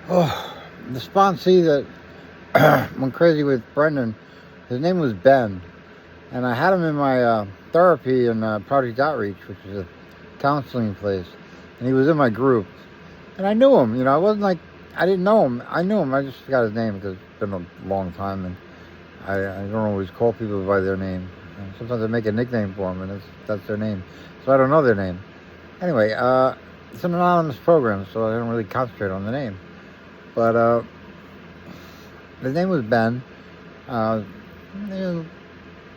Oh, the sponsee that went crazy with Brendan, his name was Ben. And I had him in my therapy and Project Outreach, which is a counseling place. And he was in my group. And I knew him, I wasn't like, I didn't know him. I knew him, I just forgot his name because it's been a long time. And I don't always call people by their name. And sometimes I make a nickname for them, and that's their name. So I don't know their name. Anyway, it's an anonymous program, so I don't really concentrate on the name. But his name was Ben. 5'9",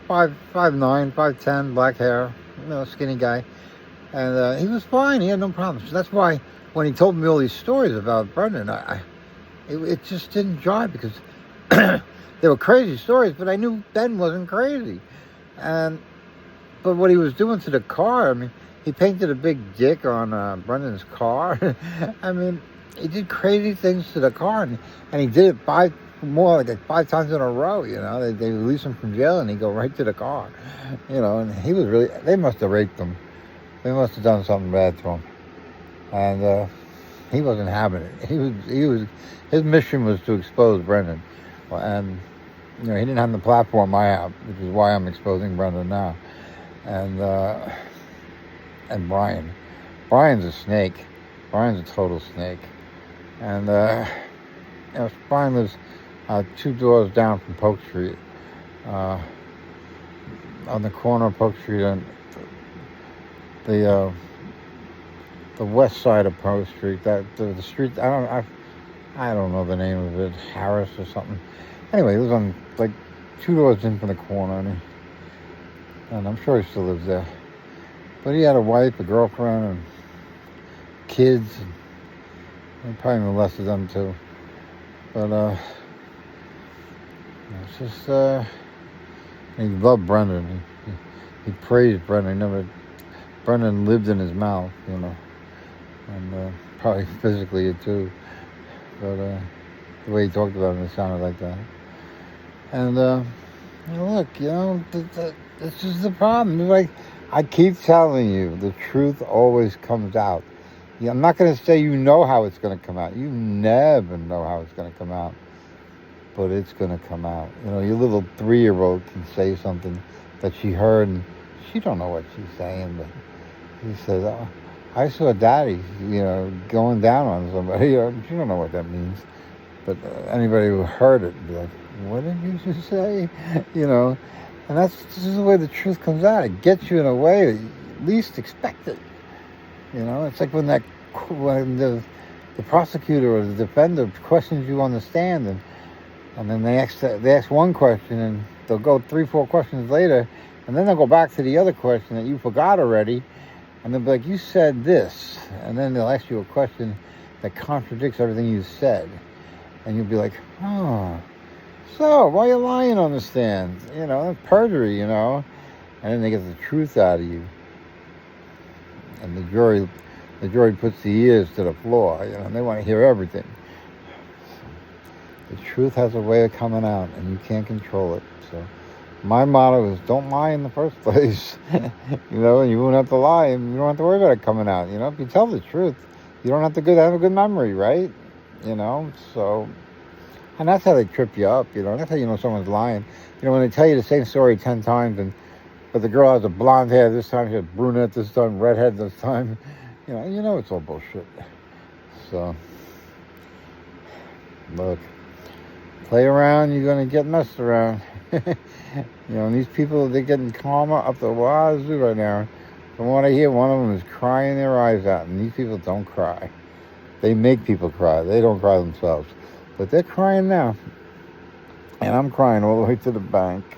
5'10", black hair, skinny guy. And he was fine. He had no problems. So that's why when he told me all these stories about Brendan, it just didn't jive because they were crazy stories, but I knew Ben wasn't crazy. But what he was doing to the car, he painted a big dick on Brendan's car. He did crazy things to the car, and he did it like 5 times in a row. They release him from jail, and he go right to the car. And he was really. They must have raped him. They must have done something bad to him, and he wasn't having it. He was. His mission was to expose Brendan, and he didn't have the platform I have, which is why I'm exposing Brendan now, and Brian. Brian's a snake. Brian's a total snake, and Brian lives 2 doors down from Polk Street, on the corner of Polk Street and the west side of Polk Street. That the street I don't know the name of it, Harris or something. Anyway, he lives on like 2 doors in from the corner, and I'm sure he still lives there. But he had a wife, a girlfriend, and kids, and probably molested them too. But it's just he loved Brendan. He praised Brendan. Brendan lived in his mouth, and probably physically too. But the way he talked about him, it sounded like that. And look, this is the problem. Like I keep telling you, the truth always comes out. I'm not going to say how it's going to come out. You never know how it's going to come out. But it's going to come out. Your little 3-year-old can say something that she heard, and she don't know what she's saying, but he says, "Oh, I saw Daddy, going down on somebody." She don't know what that means. But anybody who heard it would be like, "What did you just say?" And that's just the way the truth comes out. It gets you in a way that you least expect it. It's like when the prosecutor or the defender questions you on the stand, and then they ask one question, and they'll go 3-4 questions later, and then they'll go back to the other question that you forgot already, and they'll be like, "You said this," and then they'll ask you a question that contradicts everything you said, and you'll be like, "Oh, so why are you lying on the stand? That's perjury, and then they get the truth out of you. And the jury puts the ears to the floor, and they want to hear everything. The truth has a way of coming out, and you can't control it. So my motto is don't lie in the first place, and you won't have to lie, and you don't have to worry about it coming out. If you tell the truth, you don't have to have a good memory, right? So, and that's how they trip you up, that's how you know someone's lying. When they tell you the same story 10 times, but the girl has a blonde hair this time, she has brunette this time, redhead this time. It's all bullshit. So, look, play around, you're going to get messed around. And these people, they're getting karma up the wazoo right now. From what I hear, one of them is crying their eyes out, and these people don't cry. They make people cry. They don't cry themselves. But they're crying now. And I'm crying all the way to the bank.